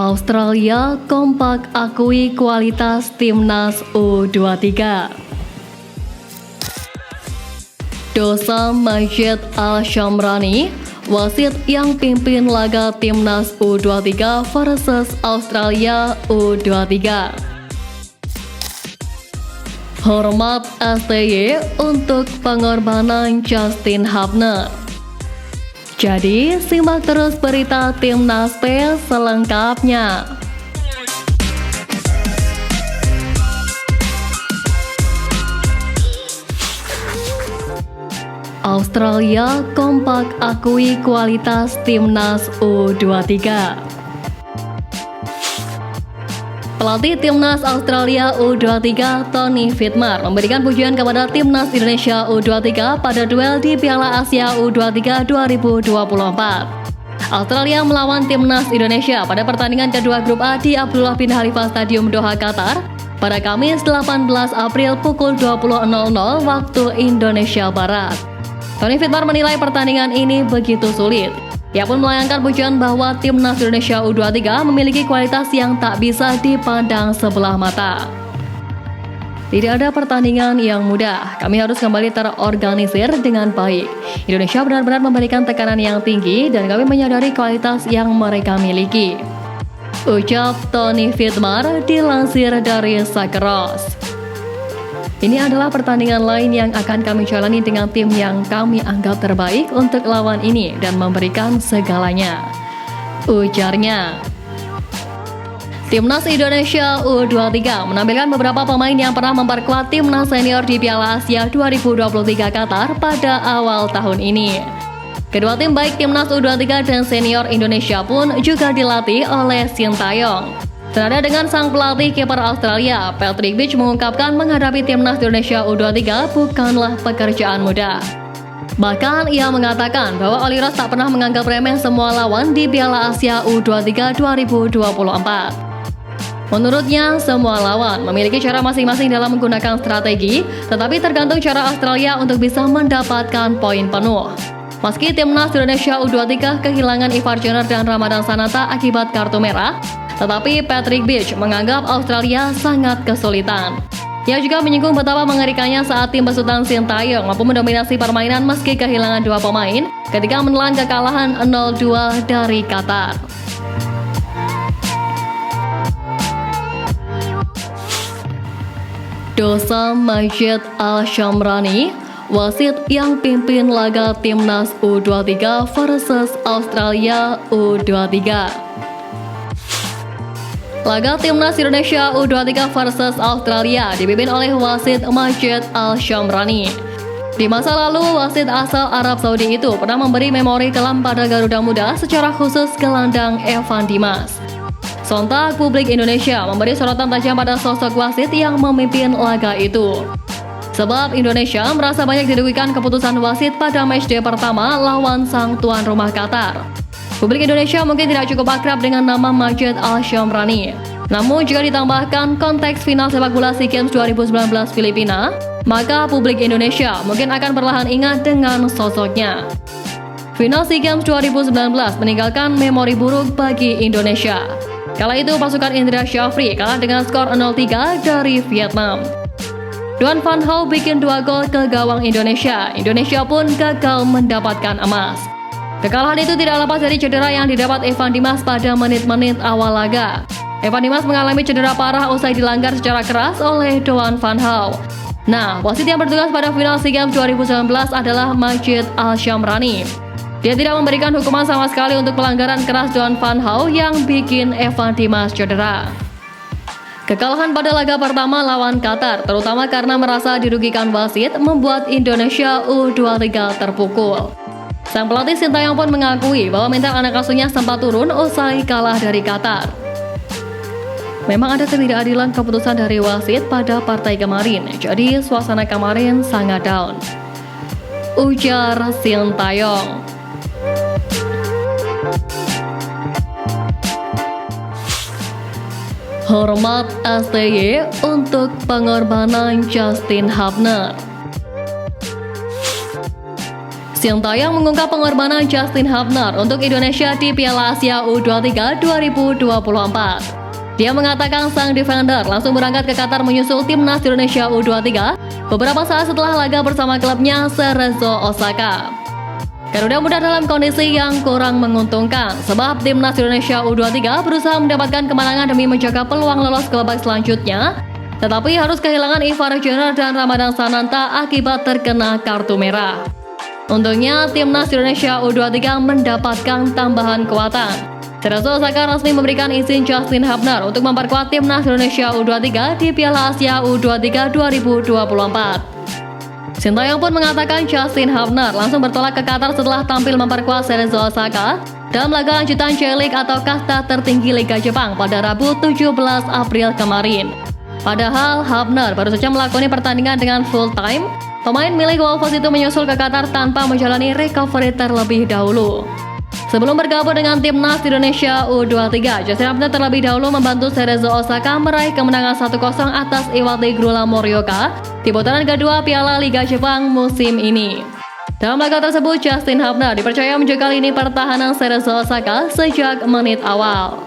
Australia kompak akui kualitas timnas U23. Dosam Majid Al-Shamrani, wasit yang pimpin laga timnas U23 versus Australia U23. Hormat STY untuk pengorbanan Justin Hubner. Jadi, simak terus berita Timnas P selengkapnya. Australia kompak akui kualitas Timnas U23. Pelatih Timnas Australia U23 Tony Fittmer memberikan pujian kepada Timnas Indonesia U23 pada duel di Piala Asia U23 2024. Australia melawan Timnas Indonesia pada pertandingan kedua grup A di Abdullah bin Khalifah Stadium Doha, Qatar pada Kamis 18 April pukul 20.00 waktu Indonesia Barat. Tony Fittmer menilai pertandingan ini begitu sulit. Ia pun melayangkan pujian bahwa Timnas Indonesia U23 memiliki kualitas yang tak bisa dipandang sebelah mata. Tidak ada pertandingan yang mudah, kami harus kembali terorganisir dengan baik. Indonesia benar-benar memberikan tekanan yang tinggi dan kami menyadari kualitas yang mereka miliki. Ucap Tony Fittmer dilansir dari Sakros. Ini adalah pertandingan lain yang akan kami jalani dengan tim yang kami anggap terbaik untuk lawan ini dan memberikan segalanya, ujarnya. Timnas Indonesia U23 menampilkan beberapa pemain yang pernah memperkuat timnas senior di Piala Asia 2023 Qatar pada awal tahun ini. Kedua tim baik timnas U23 dan senior Indonesia pun juga dilatih oleh Sintayong. Senada dengan sang pelatih kiper Australia, Patrick Beach mengungkapkan menghadapi timnas Indonesia U23 bukanlah pekerjaan mudah. Bahkan ia mengatakan bahwa Oli Ross tak pernah menganggap remeh semua lawan di Piala Asia U23 2024. Menurutnya, semua lawan memiliki cara masing-masing dalam menggunakan strategi, tetapi tergantung cara Australia untuk bisa mendapatkan poin penuh. Meski timnas Indonesia U23 kehilangan Ivar Jenner dan Ramadan Sananta akibat kartu merah, tetapi Patrick Beach menganggap Australia sangat kesulitan. Ia juga menyinggung betapa mengerikannya saat tim besutan Sintayong mampu mendominasi permainan meski kehilangan dua pemain ketika menelan kekalahan 0-2 dari Qatar. Dosam Majid Al-Shamrani, wasit yang pimpin laga timnas U23 versus Australia U23. Laga timnas Indonesia U23 versus Australia dipimpin oleh wasit Majid Al-Shamrani. Di masa lalu, wasit asal Arab Saudi itu pernah memberi memori kelam pada Garuda Muda, secara khusus gelandang Evan Dimas. Sontak publik Indonesia memberi sorotan tajam pada sosok wasit yang memimpin laga itu. Sebab Indonesia merasa banyak dirugikan keputusan wasit pada matchday pertama lawan sang tuan rumah Qatar. Publik Indonesia mungkin tidak cukup akrab dengan nama Majid Al-Shamrani. Namun jika ditambahkan konteks final sepak bola SEA Games 2019 Filipina, maka publik Indonesia mungkin akan perlahan ingat dengan sosoknya. Final SEA Games 2019 meninggalkan memori buruk bagi Indonesia. Kala itu pasukan Indra Syafri kalah dengan skor 0-3 dari Vietnam. Duan Van Hau bikin 2 gol ke gawang Indonesia. Indonesia pun gagal mendapatkan emas. Kekalahan itu tidak lepas dari cedera yang didapat Evan Dimas pada menit-menit awal laga. Evan Dimas mengalami cedera parah usai dilanggar secara keras oleh Duan Van Hau. Nah, wasit yang bertugas pada final SEA Games 2019 adalah Majid Al-Shamrani. Dia tidak memberikan hukuman sama sekali untuk pelanggaran keras Duan Van Hau yang bikin Evan Dimas cedera. Kekalahan pada laga pertama lawan Qatar, terutama karena merasa dirugikan wasit, membuat Indonesia U23 terpukul. Sang pelatih Sintayong pun mengakui bahwa mental anak asuhnya sempat turun usai kalah dari Qatar. Memang ada ketidakadilan keputusan dari wasit pada partai kemarin, jadi suasana kemarin sangat down, ujar Sintayong. Hormat STY untuk pengorbanan Justin Hubner. Sintayong mengungkap pengorbanan Justin Hubner untuk Indonesia di Piala Asia U23 2024. Dia mengatakan sang defender langsung berangkat ke Qatar menyusul timnas Indonesia U23 beberapa saat setelah laga bersama klubnya Cerezo Osaka. Garuda Muda dalam kondisi yang kurang menguntungkan sebab timnas Indonesia U23 berusaha mendapatkan kemenangan demi menjaga peluang lolos ke babak selanjutnya, tetapi harus kehilangan Ivar Jenner dan Ramadan Sananta akibat terkena kartu merah. Untungnya, timnas Indonesia U23 mendapatkan tambahan kekuatan. Cerezo Osaka resmi memberikan izin Justin Hubner untuk memperkuat timnas Indonesia U23 di Piala Asia U23 2024. Sintayong pun mengatakan Justin Hubner langsung bertolak ke Qatar setelah tampil memperkuat Cerezo Osaka dalam laga lanjutan J-League atau kasta tertinggi Liga Jepang pada Rabu 17 April kemarin. Padahal Hubner baru saja melakoni pertandingan dengan full time. Pemain milik Wolves itu menyusul ke Qatar tanpa menjalani recovery terlebih dahulu. Sebelum bergabung dengan timnas Indonesia U23, Justin Hubner terlebih dahulu membantu Cerezo Osaka meraih kemenangan 1-0 atas Iwate Grula Morioka di putaran kedua Piala Liga Jepang musim ini. Dalam laga tersebut, Justin Hubner dipercaya menjaga lini pertahanan Cerezo Osaka sejak menit awal.